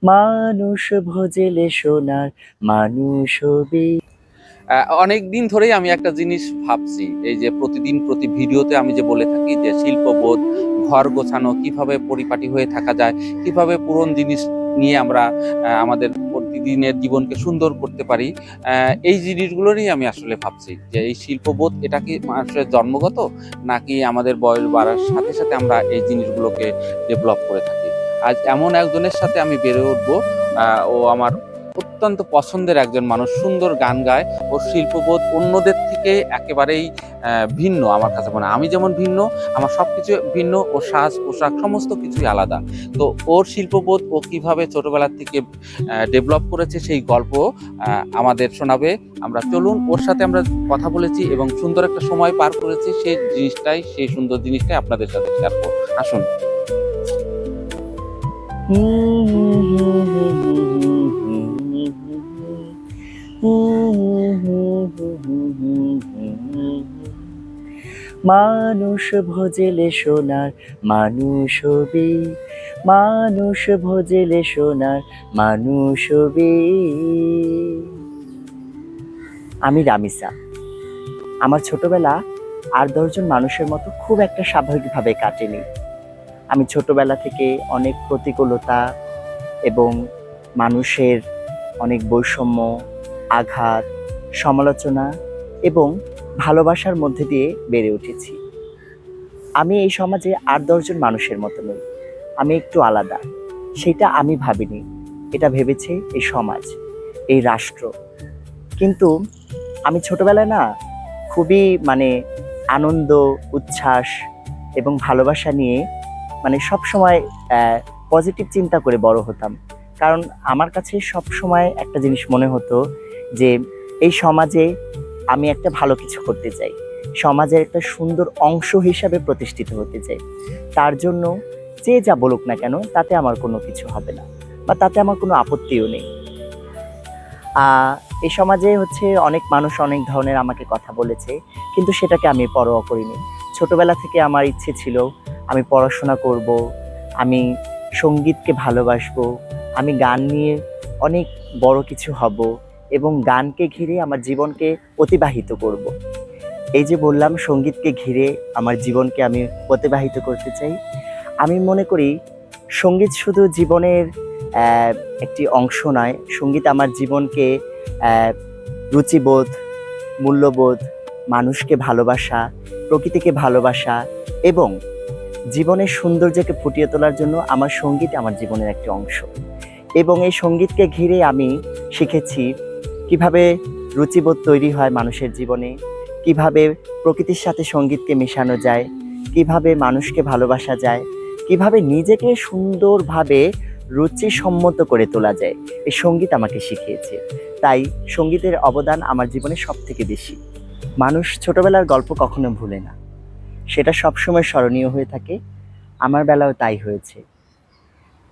মানুষ ভজলে সোনার মানুষ হবি। অনেক দিন ধরেই আমি একটা জিনিস ভাবছি, এই যে প্রতিদিন প্রতি ভিডিওতে আমি যে বলে থাকি যে শিল্পবোধ, ঘর গোছানো, কিভাবে পরিপাটি হয়ে থাকা যায়, কিভাবে পুরনো জিনিস নিয়ে আমরা আমাদের প্রতিদিনের জীবনকে সুন্দর করতে পারি। এই জিনিসগুলো নিয়ে আমি আসলে ভাবছি যে এই শিল্পবোধ এটা কি মানুষের জন্মগত, নাকি আমাদের বয়স বাড়ার সাথে সাথে আমরা এই জিনিসগুলোকে ডেভেলপ করে থাকি। আজ এমন একজনের সাথে আমি বেড়ে উঠবো, ও আমার অত্যন্ত পছন্দের একজন মানুষ, সুন্দর গান গায়, ওর শিল্পবোধ অন্যদের থেকে একেবারেই ভিন্ন আমার কাছে মনে হয়। আমি যেমন ভিন্ন, আমার সবকিছু ভিন্ন, ওর সাজ পোশাক সমস্ত কিছুই আলাদা। তো ওর শিল্পবোধ ও কিভাবে ছোটবেলা থেকে ডেভেলপ করেছে সেই গল্প আমাদের শোনাবে। আমরা চলুন ওর সাথে আমরা কথা বলেছি এবং সুন্দর একটা সময় পার করেছি, সেই সুন্দর জিনিসটাই আপনাদের সাথে শেয়ার করব। আসুন। মানুষ ভজলে সোনার মানুষ হবি, মানুষ ভজলে সোনার মানুষ হবি। আমি রামিসা। আমার ছোটবেলা আর 10জন মানুষের মতো খুব একটা স্বাভাবিকভাবে কাটেনি। আমি ছোটবেলা থেকে অনেক প্রতিকূলতা এবং মানুষের অনেক বৈষম্য, আঘাত, সমালোচনা এবং ভালোবাসার মধ্যে দিয়ে বেড়ে উঠেছি। আমি এই সমাজে আর 10জন মানুষের মতো নই। আমি একটু আলাদা। সেটা আমি ভাবিনি, এটা ভেবেছে এই সমাজ, এই রাষ্ট্র। কিন্তু আমি ছোটবেলায় না খুবই আনন্দ, উচ্ছ্বাস এবং ভালোবাসা নিয়ে সবসময় পজিটিভ চিন্তা করে বড় হতাম। কারণ আমার কাছে সবসময় একটা জিনিস মনে হতো যে এই সমাজে আমি একটা ভালো কিছু করতে চাই, সমাজের একটা সুন্দর অংশ হিসাবে প্রতিষ্ঠিত হতে চাই। তার জন্য যে যা বলুক না কেন তাতে আমার কোনো কিছু হবে না, বা তাতে আমার কোনো আপত্তিও নেই। এই সমাজে অনেক মানুষ অনেক ধরনের আমাকে কথা বলেছে, কিন্তু সেটাকে আমি পরোয়া করিনি। ছোটবেলা থেকে আমার ইচ্ছে ছিল আমি পড়াশোনা করব, আমি সঙ্গীতকে ভালোবাসবো, আমি গান নিয়ে অনেক বড় কিছু হব এবং গানকে ঘিরে আমার জীবনকে অতিবাহিত করব। এই যে বললাম, সঙ্গীতকে ঘিরে আমার জীবনকে আমি অতিবাহিত করতে চাই। আমি মনে করি সঙ্গীত শুধু জীবনের একটি অংশ নয়, সঙ্গীত আমার জীবনকে রুচিবোধ, মূল্যবোধ, মানুষকে ভালোবাসা, প্রকৃতিকে ভালোবাসা এবং জীবনের সৌন্দর্যকে ফুটিয়ে তোলার জন্য আমার সঙ্গীত আমার জীবনের একটি অংশ। এবং এই সঙ্গীতকে ঘিরে আমি শিখেছি কিভাবে রুচিবোধ তৈরি হয় মানুষের জীবনে, কিভাবে প্রকৃতির সাথে সঙ্গীতকে মেশানো যায়, কিভাবে মানুষকে ভালোবাসা যায়, কিভাবে নিজেকে সুন্দরভাবে রুচিসম্মত করে তোলা যায়। এই সঙ্গীত আমাকে শিখিয়েছে। তাই সঙ্গীতের অবদান আমার জীবনে সব থেকে বেশি। মানুষ ছোটবেলার গল্প কখনো ভুলে না, সেটা সবসময় স্মরণীয় হয়ে থাকে। আমার বেলাও তাই হয়েছে।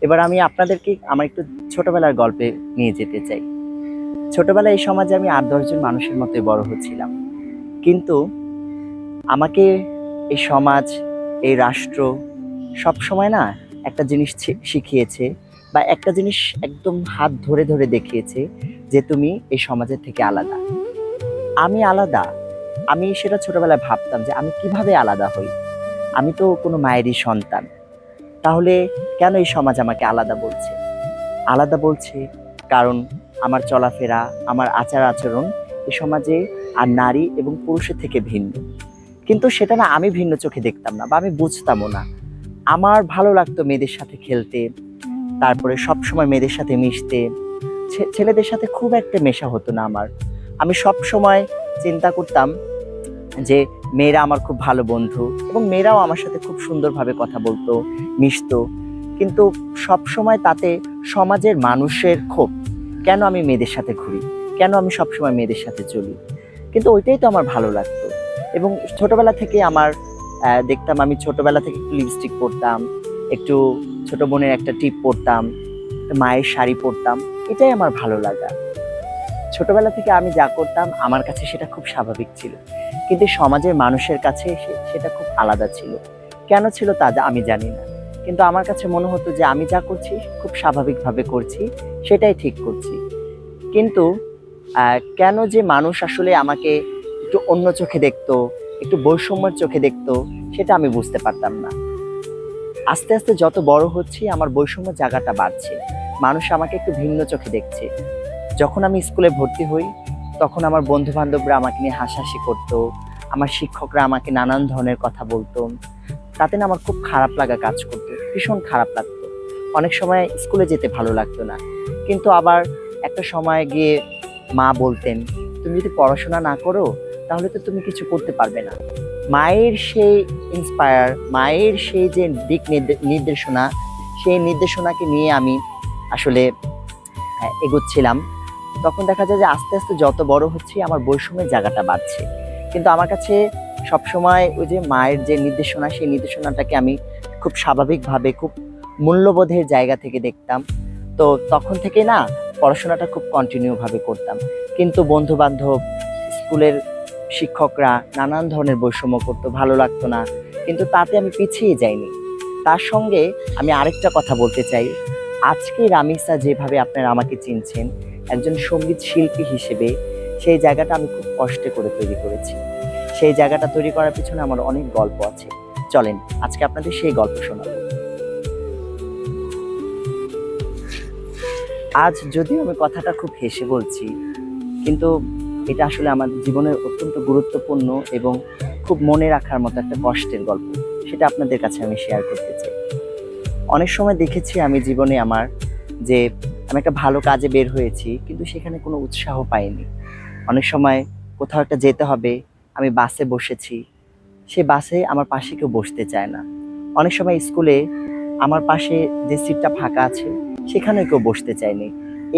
এবার আমি আপনাদেরকে আমার একটু ছোটবেলার গল্পে নিয়ে যেতে চাই। ছোটবেলায় এই সমাজে আমি 8-10জন মানুষের মতোই বড় হচ্ছিলাম, কিন্তু আমাকে এই সমাজ, এই রাষ্ট্র সব সময় না একটা জিনিস শিখিয়েছে, বা একটা জিনিস একদম হাত ধরে ধরে দেখিয়েছে যে তুমি এই সমাজের থেকে আলাদা। আমি আলাদা। আমি সেটা ছোটবেলায় ভাবতাম যে আমি কিভাবে আলাদা হই। আমি তো কোনো মায়েরই সন্তান, তাহলে কেন এই সমাজ আমাকে আলাদা বলছে? আলাদা বলছে কারণ আমার চলাফেরা, আমার আচার আচরণ এই সমাজে আর নারী এবং পুরুষের থেকে ভিন্ন। কিন্তু সেটা না আমি ভিন্ন চোখে দেখতাম না, বা আমি বুঝতামও না। আমার ভালো লাগতো মেয়েদের সাথে খেলতে, তারপরে সবসময় মেয়েদের সাথে মিশতে। ছেলেদের সাথে খুব একটা মেশা হতো না আমার। আমি সব সময় চিন্তা করতাম যে মেয়েরা আমার খুব ভালো বন্ধু, এবং মেয়েরাও আমার সাথে খুব সুন্দরভাবে কথা বলতো, মিশতো। কিন্তু সব সময় তাতে সমাজের মানুষের ক্ষোভ, কেন আমি মেয়েদের সাথে ঘুরি, কেন আমি সবসময় মেয়েদের সাথে চলি। কিন্তু ওইটাই তো আমার ভালো লাগতো। এবং ছোটবেলা থেকে আমার দেখতাম, আমি ছোটবেলা থেকে একটু লিপস্টিক পরতাম, একটু ছোট বোনের একটা টিপ পরতাম, মায়ের শাড়ি পরতাম, এটাই আমার ভালো লাগা। ছোটবেলা থেকে আমি যা করতাম আমার কাছে সেটা খুব স্বাভাবিক ছিল, কিন্তু সমাজের মানুষের কাছে সেটা খুব আলাদা ছিল। কেন ছিল তা আমি জানি না, কিন্তু আমার কাছে মনে হতো যে আমি যা করছি খুব স্বাভাবিকভাবে করছি, সেটাই ঠিক করছি। কিন্তু কেন যে মানুষ আসলে আমাকে একটু অন্য চোখে দেখতো, একটু বৈষম্যের চোখে দেখতো, সেটা আমি বুঝতে পারতাম না। আস্তে আস্তে যত বড় হচ্ছি আমার বৈষম্য জায়গাটা বাড়ছে, মানুষ আমাকে একটু ভিন্ন চোখে দেখছে। যখন আমি স্কুলে ভর্তি হই তখন আমার বন্ধু বান্ধবরা আমাকে নিয়ে হাসাহাসি করতো, আমার শিক্ষকরা আমাকে নানান ধরনের কথা বলতো। তাতে না আমার খুব খারাপ লাগা কাজ করতো, ভীষণ খারাপ লাগতো। অনেক সময় স্কুলে যেতে ভালো লাগতো না, কিন্তু আবার একটা সময় গিয়ে মা বলতেন, তুমি যদি পড়াশোনা না করো তাহলে তো তুমি কিছু করতে পারবে না। মায়ের সেই ইন্সপায়ার, মায়ের সেই যে দিক নির্দেশনা, সেই নির্দেশনাকে নিয়ে আমি আসলে এগোচ্ছিলাম। তখন দেখা যায় যে আস্তে আস্তে যত বড় হচ্ছে আমার বৈষম্যের জায়গাটা বাড়ছে, কিন্তু আমার কাছে সবসময় ওই যে মায়ের যে নির্দেশনা, সেই নির্দেশনাটাকে আমি খুব স্বাভাবিকভাবে, খুব মূল্যবোধের জায়গা থেকে দেখতাম। তো তখন থেকে না পড়াশোনাটা খুব কন্টিনিউভাবে করতাম। কিন্তু বন্ধু বান্ধব, স্কুলের শিক্ষকরা নানান ধরনের বৈষম্য করতো, ভালো লাগতো না, কিন্তু তাতে আমি পিছিয়ে যাইনি। তার সঙ্গে আমি আরেকটা কথা বলতে চাই, আজকে রামিসা যেভাবে আপনারা আমাকে চিনছেন একজন সঙ্গীত শিল্পী হিসেবে, সেই জায়গাটা আমি খুব কষ্ট করে তৈরি করেছি। সেই জায়গাটা তৈরি করার পিছনে আমার অনেক গল্প আছে। চলেন আজকে আপনাদের সেই গল্প শোনাবো। আজ যদিও আমি কথাটা খুব হেসে বলছি, কিন্তু এটা আসলে আমার জীবনের অত্যন্ত গুরুত্বপূর্ণ এবং খুব মনে রাখার মতো একটা কষ্টের গল্প। সেটা আপনাদের কাছে আমি শেয়ার করতে চাই। অনেক সময় দেখেছি আমি জীবনে আমার যে আমি একটা ভালো কাজে বের হয়েছি, কিন্তু সেখানে কোনো উৎসাহ পাইনি। অনেক সময় কোথাও একটা যেতে হবে, আমি বাসে বসেছি, সে বাসে আমার পাশে কেউ বসতে চায় না। অনেক সময় স্কুলে আমার পাশে যে সিটটা ফাঁকা আছে সেখানে কেউ বসতে চায়নি।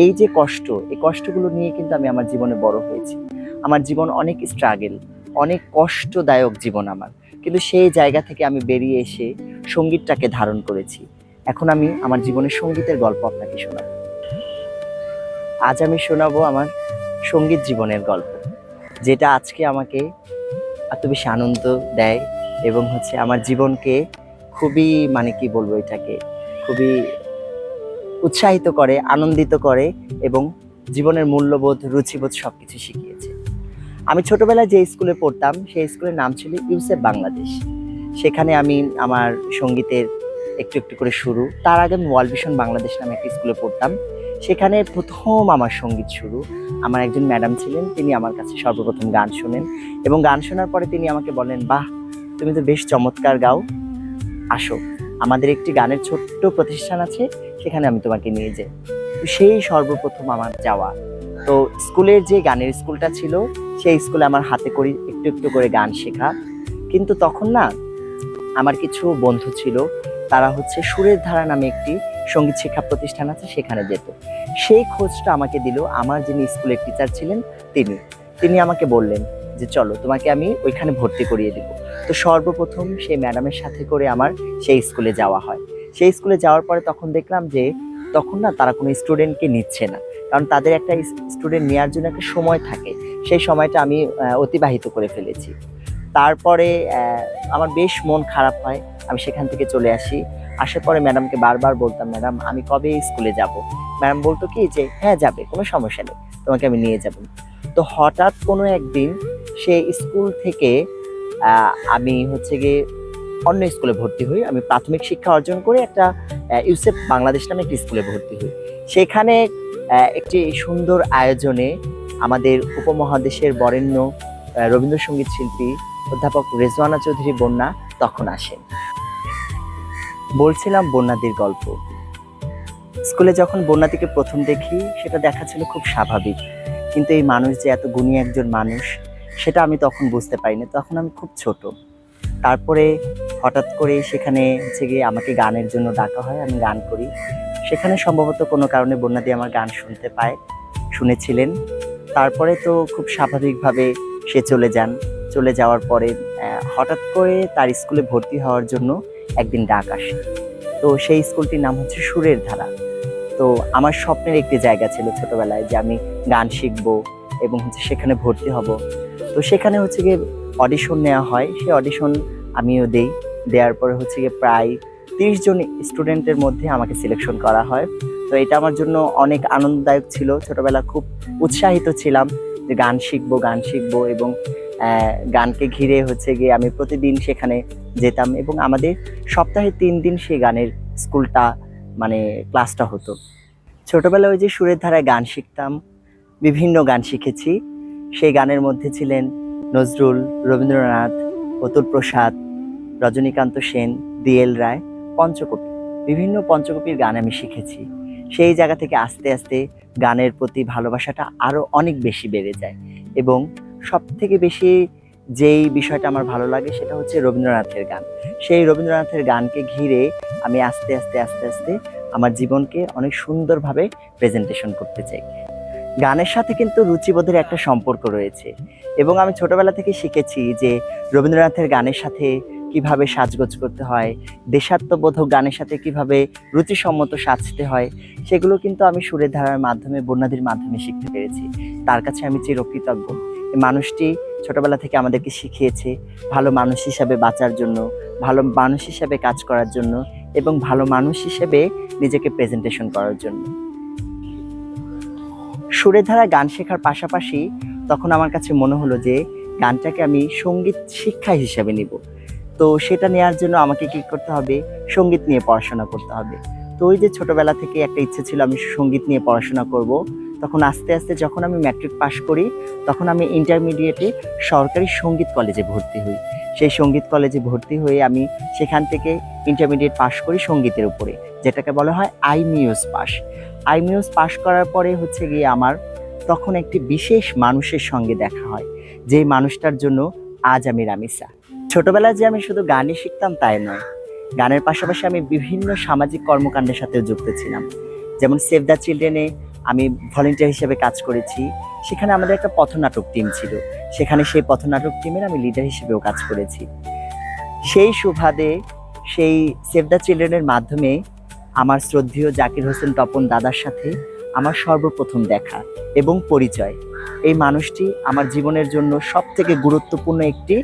এই যে কষ্ট, এই কষ্টগুলো নিয়ে কিন্তু আমি আমার জীবনে বড় হয়েছি। আমার জীবন অনেক স্ট্রাগল, অনেক কষ্টদায়ক জীবন আমার, কিন্তু সেই জায়গা থেকে আমি বেরিয়ে এসে সঙ্গীতটাকে ধারণ করেছি। এখন আমি আমার জীবনের সঙ্গীতের গল্প আপনাকে শোনাবো। আজ আমি শোনাবো আমার সঙ্গীত জীবনের গল্প, যেটা আজকে আমাকে এত বেশি আনন্দ দেয় এবং আমার জীবনকে খুবই, মানে কি বলবো, এটাকে খুবই উৎসাহিত করে, আনন্দিত করে এবং জীবনের মূল্যবোধ, রুচিবোধ সবকিছু শিখিয়েছে। আমি ছোটবেলায় যে স্কুলে পড়তাম সেই স্কুলের নাম ছিল ইউসেফ বাংলাদেশ। সেখানে আমি আমার সঙ্গীতের একটু একটু করে শুরু। তার আগে আমি ওয়ার্ল্ড ভিশন বাংলাদেশ নামে একটা স্কুলে পড়তাম। সেখানে প্রথম আমার সঙ্গীত শুরু। আমার একজন ম্যাডাম ছিলেন, তিনি আমার কাছে সর্বপ্রথম গান শোনেন এবং গান শোনার পরে তিনি আমাকে বলেন, বাহ, তুমি তো বেশ চমৎকার গাও, আসো, আমাদের একটি গানের ছোট্ট প্রতিষ্ঠান আছে, সেখানে আমি তোমাকে নিয়ে যাই। তো সেই সর্বপ্রথম আমার যাওয়া। তো স্কুলের যে গানের স্কুলটা ছিল সেই স্কুলে আমার হাতে করে একটু একটু করে গান শেখা। কিন্তু তখন না আমার কিছু বন্ধু ছিল, তারা সুরের ধারা নামে একটি সঙ্গীত শিক্ষা প্রতিষ্ঠান আছে, সেখানে যেত। সেই খোঁজটা আমাকে দিল আমার যিনি স্কুলের টিচার ছিলেন তিনি আমাকে বললেন যে চলো, তোমাকে আমি ওইখানে ভর্তি করিয়ে দিব। তো সর্বপ্রথম সেই ম্যাডামের সাথে করে আমার সেই স্কুলে যাওয়া হয়। সেই স্কুলে যাওয়ার পরে তখন দেখলাম যে তখন না তারা কোনো স্টুডেন্টকে নিচ্ছে না, কারণ তাদের একটা স্টুডেন্ট নেওয়ার জন্য একটা সময় থাকে। সেই সময়টা আমি অতিবাহিত করে ফেলেছি। তারপরে আমার বেশ মন খারাপ হয়, আমি সেখান থেকে চলে আসি। আসার পরে ম্যাডামকে বারবার বলতাম, ম্যাডাম আমি কবে স্কুলে যাব। ম্যাডাম বলতো কি যে হ্যাঁ যাবে, কোনো সমস্যা নেই, তোমাকে আমি নিয়ে যাব। তো হঠাৎ কোনো একদিন সে স্কুল থেকে আমি গিয়ে অন্য স্কুলে ভর্তি হই। আমি প্রাথমিক শিক্ষা অর্জন করে একটা ইউসেফ বাংলাদেশ নামে একটি স্কুলে ভর্তি হই। সেখানে একটি সুন্দর আয়োজনে আমাদের উপমহাদেশের বরেণ্য রবীন্দ্রসঙ্গীত শিল্পী অধ্যাপক রেজওয়ানা চৌধুরী বন্যা তখন আসেন। বলছিলাম বন্যাদির গল্প। স্কুলে যখন বন্যাদিকে প্রথম দেখি সেটা দেখা ছিল খুব স্বাভাবিক, কিন্তু এই মানুষ যে এত গুণী একজন মানুষ সেটা আমি তখন বুঝতে পারিনি, তখন আমি খুব ছোট। তারপরে হঠাৎ করে সেখানে গিয়ে আমাকে গানের জন্য ডাকা হয়, আমি গান করি। সেখানে সম্ভবত কোনো কারণে বন্যাদি আমার গান শুনেছিলেন। তারপরে তো খুব স্বাভাবিকভাবে সে চলে যাওয়ার পরে হঠাৎ করে তার স্কুলে ভর্তি হওয়ার জন্য একদিন ডাক আসে। তো সেই স্কুলটির নাম সুরের ধারা। তো আমার স্বপ্নের একটি জায়গা ছিল ছোটবেলায় যে আমি গান শিখবো এবং সেখানে ভর্তি হব। তো সেখানে গিয়ে অডিশন নেওয়া হয়, সেই অডিশন আমিও দেওয়ার পরে গিয়ে প্রায় 30 জন স্টুডেন্টের মধ্যে আমাকে সিলেকশন করা হয়। তো এটা আমার জন্য অনেক আনন্দদায়ক ছিল। ছোটবেলা খুব উৎসাহিত ছিলাম যে গান শিখবো এবং গানকে ঘিরে গিয়ে আমি প্রতিদিন সেখানে যেতাম এবং আমাদের সপ্তাহে 3 দিন সেই গানের স্কুলটা ক্লাসটা হতো। ছোটবেলায় ওই যে সুরের ধারায় গান শিখতাম, বিভিন্ন গান শিখেছি। সেই গানের মধ্যে ছিলেন নজরুল, রবীন্দ্রনাথ, অতুল প্রসাদ, রজনীকান্ত সেন, DL রায়, পঞ্চকবি, বিভিন্ন পঞ্চকবির গান আমি শিখেছি। সেই জায়গা থেকে আস্তে আস্তে গানের প্রতি ভালোবাসাটা আরো অনেক বেশি বেড়ে যায় এবং সব থেকে বেশি যেই বিষয়টা আমার ভালো লাগে সেটা হচ্ছে রবীন্দ্রনাথের গান। সেই রবীন্দ্রনাথের গানকে ঘিরে আমি আস্তে আস্তে আমার জীবনকে অনেক সুন্দরভাবে প্রেজেন্টেশন করতে চাই। গানের সাথে কিন্তু রুচিবোধের একটা সম্পর্ক রয়েছে এবং আমি ছোটবেলা থেকে শিখেছি যে রবীন্দ্রনাথের গানের সাথে কিভাবে সাজগোজ করতে হয়, দেশাত্মবোধক গানের সাথে কিভাবে রুচিসম্মত সাজতে হয়, সেগুলো কিন্তু আমি সুরের ধারার মাধ্যমে, বর্ণাদির মাধ্যমে শিখতে পেরেছি। তার কাছে আমি চিরকৃতজ্ঞ। এই মানুষটি ছোটবেলা থেকে আমাদেরকে শিখিয়েছে ভালো মানুষ হিসাবে বাঁচার জন্য, ভালো মানুষ হিসাবে কাজ করার জন্য এবং ভালো মানুষ হিসেবে নিজেকে প্রেজেন্টেশন করার জন্য। সুরের ধারা গান শেখার পাশাপাশি তখন আমার কাছে মনে হলো যে গানটাকে আমি সঙ্গীত শিক্ষা হিসেবে নিব। তো সেটা নেওয়ার জন্য আমাকে কি করতে হবে, সঙ্গীত নিয়ে পড়াশোনা করতে হবে। তো ওই যে ছোটবেলা থেকে একটা ইচ্ছে ছিল আমি সঙ্গীত নিয়ে পড়াশোনা করব। তখন আস্তে আস্তে যখন আমি ম্যাট্রিক পাস করি তখন আমি ইন্টারমিডিয়েটে সরকারি সঙ্গীত কলেজে ভর্তি হই। সেই সঙ্গীত কলেজে ভর্তি হয়ে আমি সেখান থেকে ইন্টারমিডিয়েট পাস করি সঙ্গীতের উপরে, যেটাকে বলা হয় আইমিউস পাস। আইমিউস পাস করার পরে গিয়ে আমার তখন একটি বিশেষ মানুষের সঙ্গে দেখা হয়, যেই মানুষটার জন্য আজ আমি রামিসা। ছোটবেলায় যে আমি শুধু গানই শিখতাম তাই নয়, গানের পাশাপাশি আমি বিভিন্ন সামাজিক কর্মকাণ্ডের সাথেও যুক্ত ছিলাম। যেমন সেভ দ্য চিলড্রেনে আমি ভলেন্টিয়ার হিসেবে কাজ করেছি। সেখানে আমাদের একটা পথনাটক টিম ছিল, সেখানে সেই পথনাটক টিমের আমি লিডার হিসেবেও কাজ করেছি। সেই সুবাদে সেই সেভ দ্য চিলড্রেনের মাধ্যমে আমার শ্রদ্ধেয় জাকির হোসেন তপন দাদার সাথে আমার সর্বপ্রথম দেখা এবং পরিচয়। এই মানুষটি আমার জীবনের জন্য সবথেকে গুরুত্বপূর্ণ একটি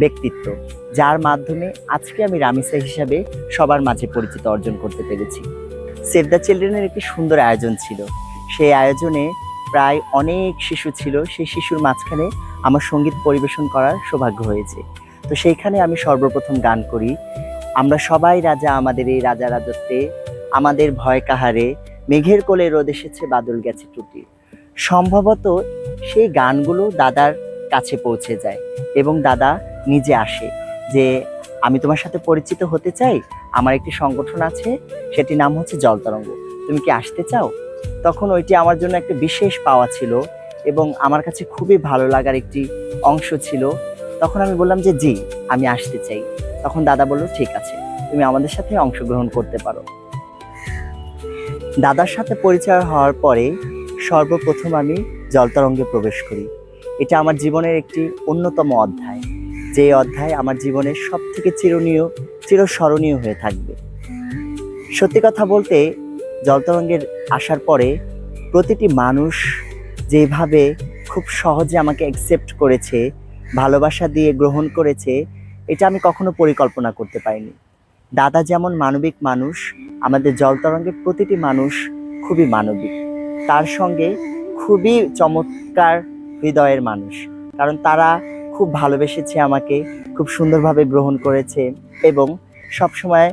ব্যক্তিত্ব, যার মাধ্যমে আজকে আমি রামিসা হিসাবে সবার মাঝে পরিচিত অর্জন করতে পেরেছি। সেভ দ্য চিলড্রেনের একটি সুন্দর আয়োজন ছিল, সেই আয়োজনে প্রায় অনেক শিশু ছিল। সেই শিশুর মাঝখানে আমার সঙ্গীত পরিবেশন করার সৌভাগ্য হয়েছে। তো সেইখানে আমি সর্বপ্রথম গান করি, আমরা সবাই রাজা আমাদের এই রাজা রাজত্বে, আমাদের ভয় কাহারে, মেঘের কোলে রোদ এসেছে বাদল গেছে টুটি। সম্ভবত সেই গানগুলো দাদার কাছে পৌঁছে যায় এবং দাদা নিজে আসে যে আমি তোমার সাথে পরিচিত হতে চাই, আমার একটি সংগঠন আছে, সেটির নাম হচ্ছে জলতরঙ্গ, তুমি কি আসতে চাও? তখন ওইটি আমার জন্য একটা বিশেষ পাওয়া ছিল এবং আমার কাছে খুবই ভালো লাগার একটি অংশ ছিল। তখন আমি বললাম যে জি, আমি আসতে চাই। তখন দাদা বলল ঠিক আছে, তুমি আমাদের সাথে অংশগ্রহণ করতে পারো। দাদার সাথে পরিচয় হওয়ার পরে সর্বপ্রথম আমি জলতরঙ্গে প্রবেশ করি। এটা আমার জীবনের একটি অন্যতম অধ্যায়, যে অধ্যায় আমার জীবনের সব থেকে চিরস্মরণীয় হয়ে থাকবে। সত্যি কথা বলতে জলতরঙ্গের আসার পরে প্রতিটি মানুষ যেভাবে খুব সহজে আমাকে অ্যাকসেপ্ট করেছে, ভালোবাসা দিয়ে গ্রহণ করেছে, এটা আমি কখনো পরিকল্পনা করতে পারিনি। দাদা যেমন মানবিক মানুষ, আমাদের জলতরঙ্গের প্রতিটি মানুষ খুবই মানবিক, তার সঙ্গে খুবই চমৎকার হৃদয়ের মানুষ, কারণ তারা খুব ভালোবেসেছে আমাকে, খুব সুন্দরভাবে গ্রহণ করেছে এবং সবসময়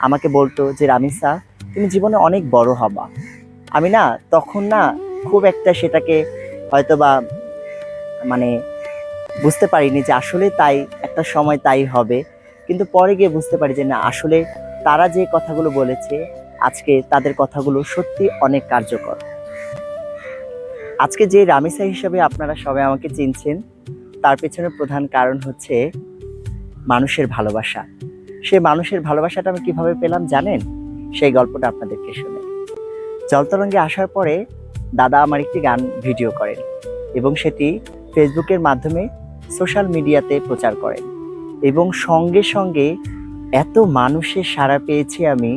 আমাকে বলতো যে রামিসা তুমি জীবনে অনেক বড় হবা। আমি তখন খুব একটা সেটাকে হয়তোবা বুঝতে পারিনি যে আসলে তাই একটা সময় তাই হবে, কিন্তু পরে গিয়ে বুঝতে পারি যে না, আসলে তারা যে কথাগুলো বলেছে আজকে তাদের কথাগুলো সত্যি অনেক কার্যকর। আজকে যে রামিসা হিসাবে আপনারা সবাই আমাকে চিনছেন, তার পেছনে প্রধান কারণ হচ্ছে মানুষের ভালোবাসা। সেই মানুষের ভালোবাসাটা আমি কিভাবে পেলাম জানেন? সেই গল্পটা আপনাদেরকে শুনে। জলতরঙ্গে আসার পরে দাদা আমার একটি গান ভিডিও করেন এবং সেটি ফেসবুকের মাধ্যমে সোশ্যাল মিডিয়াতে প্রচার করেন এবং সঙ্গে সঙ্গে এত মানুষের সাড়া পেয়েছি আমি।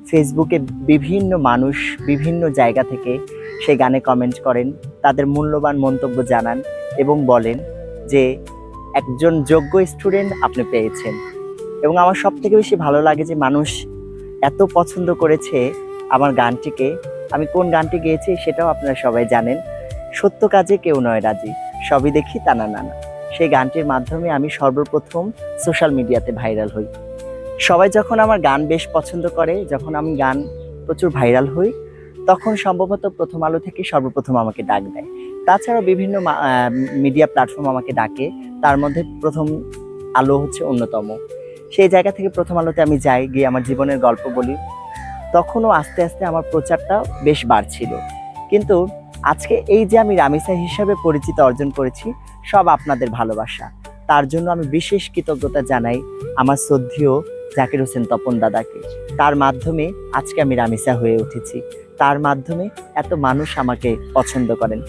ফেসবুকে বিভিন্ন মানুষ বিভিন্ন জায়গা থেকে সেই গানে কমেন্ট করেন, তাদের মূল্যবান মন্তব্য জানান এবং বলেন যে একজন যোগ্য স্টুডেন্ট আপনি পেয়েছেন। এবং আমার সব থেকে বেশি ভালো লাগে যে মানুষ এত পছন্দ করেছে আমার গানটিকে। আমি কোন গানটি গেয়েছি সেটাও আপনারা সবাই জানেন, সত্য কাজে কেউ নয় রাজি, সবই দেখি তানা নানা। সেই গানটির মাধ্যমে আমি সর্বপ্রথম সোশ্যাল মিডিয়াতে ভাইরাল হই। সবাই যখন আমার গান বেশ পছন্দ করে, যখন আমি গান প্রচুর ভাইরাল হই, তখন সম্ভবত প্রথম আলো থেকে সর্বপ্রথম আমাকে ডাক দেয়। তাছাড়াও বিভিন্ন মিডিয়া প্ল্যাটফর্ম আমাকে ডাকে, তার মধ্যে প্রথম আলো হচ্ছে অন্যতম। সেই জায়গা থেকে প্রথম আলোতে আমি যাই, গিয়ে আমার জীবনের গল্প বলি। তখনও আস্তে আস্তে আমার প্রচারটা বেশ বাড়ছিল। কিন্তু আজকে এই যে আমি রামিসা হিসাবে পরিচিতি অর্জন করেছি, সব আপনাদের ভালোবাসা। তার জন্য আমি বিশেষ কৃতজ্ঞতা জানাই আমার শ্রদ্ধেয় জাকির হোসেন তপন দাদাকে। তার মাধ্যমে আজকে আমি রামিসা হয়ে উঠেছি, তার মাধ্যমে এত মানুষ আমাকে পছন্দ করেন।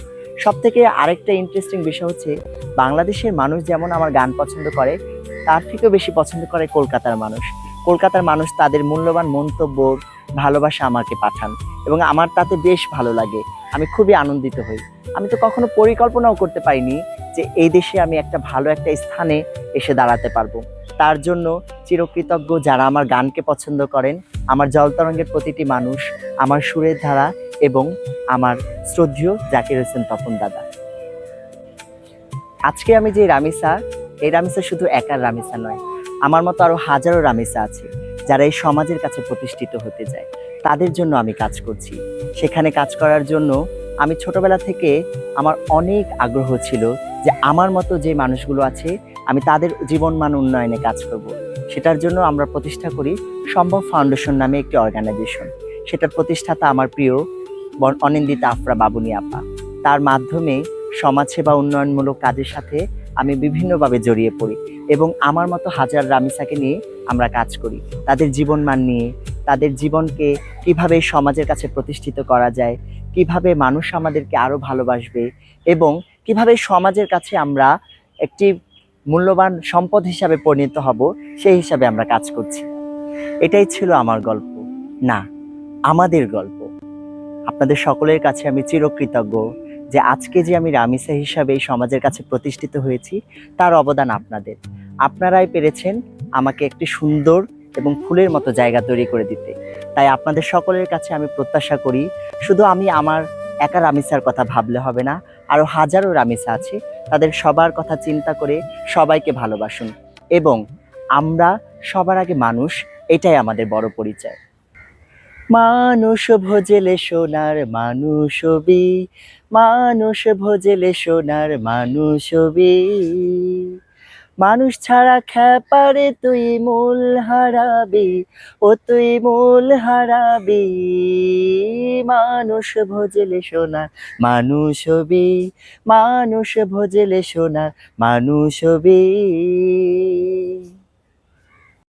সব থেকে আরেকটা ইন্টারেস্টিং বিষয় হচ্ছে, বাংলাদেশের মানুষ যেমন আমার গান পছন্দ করে, তার থেকেও বেশি পছন্দ করে কলকাতার মানুষ। কলকাতার মানুষ তাদের মূল্যবান মন্তব্য, ভালোবাসা আমাকে পাঠান এবং আমার তাতে বেশ ভালো লাগে, আমি খুবই আনন্দিত হই। আমি তো কখনো পরিকল্পনাও করতে পারিনি যে এই দেশে আমি একটা ভালো একটা স্থানে এসে দাঁড়াতে পারবো। তার জন্য চিরকৃতজ্ঞ যারা আমার গানকে পছন্দ করেন, আমার জলতরঙ্গের প্রতিটি মানুষ, আমার সুরের ধারা এবং আমার শ্রদ্ধেয় জাকির হোসেন তপন দাদা। আজকে আমি যে রামিসা, এই রামিসা শুধু একার রামিসা নয়, আমার মতো আরো হাজারো রামিসা আছে যারা এই সমাজের কাছে প্রতিষ্ঠিত হতে যায়। তাদের জন্য আমি কাজ করছি। সেখানে কাজ করার জন্য আমি ছোটবেলা থেকে আমার অনেক আগ্রহ ছিল যে আমার মতো যে মানুষগুলো আছে আমি তাদের জীবনমান উন্নয়নে কাজ করব। সেটার জন্য আমরা প্রতিষ্ঠা করি সম্ভব ফাউন্ডেশন নামে একটি অর্গানাইজেশন। সেটার প্রতিষ্ঠাতা আমার প্রিয় অনিন্দিতা আফরা বাবুনি আপা। তার মাধ্যমে সমাজসেবা উন্নয়নমূলক কাজের সাথে আমি বিভিন্নভাবে জড়িয়ে পড়ি এবং আমার মতো হাজার রামিসাকে নিয়ে আমরা কাজ করি। তাদের জীবনমান নিয়ে, তাদের জীবনকে কিভাবে সমাজের কাছে প্রতিষ্ঠিত করা যায়, কিভাবে মানুষ আমাদেরকে আরো ভালোবাসবে এবং কিভাবে সমাজের কাছে আমরা একটি মূল্যবান সম্পদ হিসাবে পরিণত হব, সেই হিসাবে আমরা কাজ করছি। এটাই ছিল আমার গল্প, না আমাদের গল্প। আপনাদের সকলের কাছে আমি চিরকৃতজ্ঞ যে আজকে যে আমি রামিসা হিসাবে এই সমাজের কাছে প্রতিষ্ঠিত হয়েছি, তার অবদান আপনাদের। আপনারাই পেরেছেন আমাকে একটি সুন্দর এবং ফুলের মতো জায়গা তৈরি করে দিতে। তাই আপনাদের সকলের কাছে আমি প্রত্যাশা করি, শুধু আমি আমার একা রামিসার কথা ভাবলে হবে না, আরো হাজারো রামিসা আছে, তাদের সবার কথা চিন্তা করে সবাইকে ভালোবাসুন এবং আমরা সবার আগে মানুষ, এটাই আমাদের বড় পরিচয়। মানুষ ভোজেলে সোনার মানুষ হবি, মানুষ ভোজেলে সোনার মানুষ হবি, মানুষ ছাড়া খ্যাপারে তুই মূল হারাবি, ও তুই মূল হারাবি, মানুষ ভোজেলে সোনার মানুষ হবি, মানুষ ভোজেলে সোনার মানুষ হবি।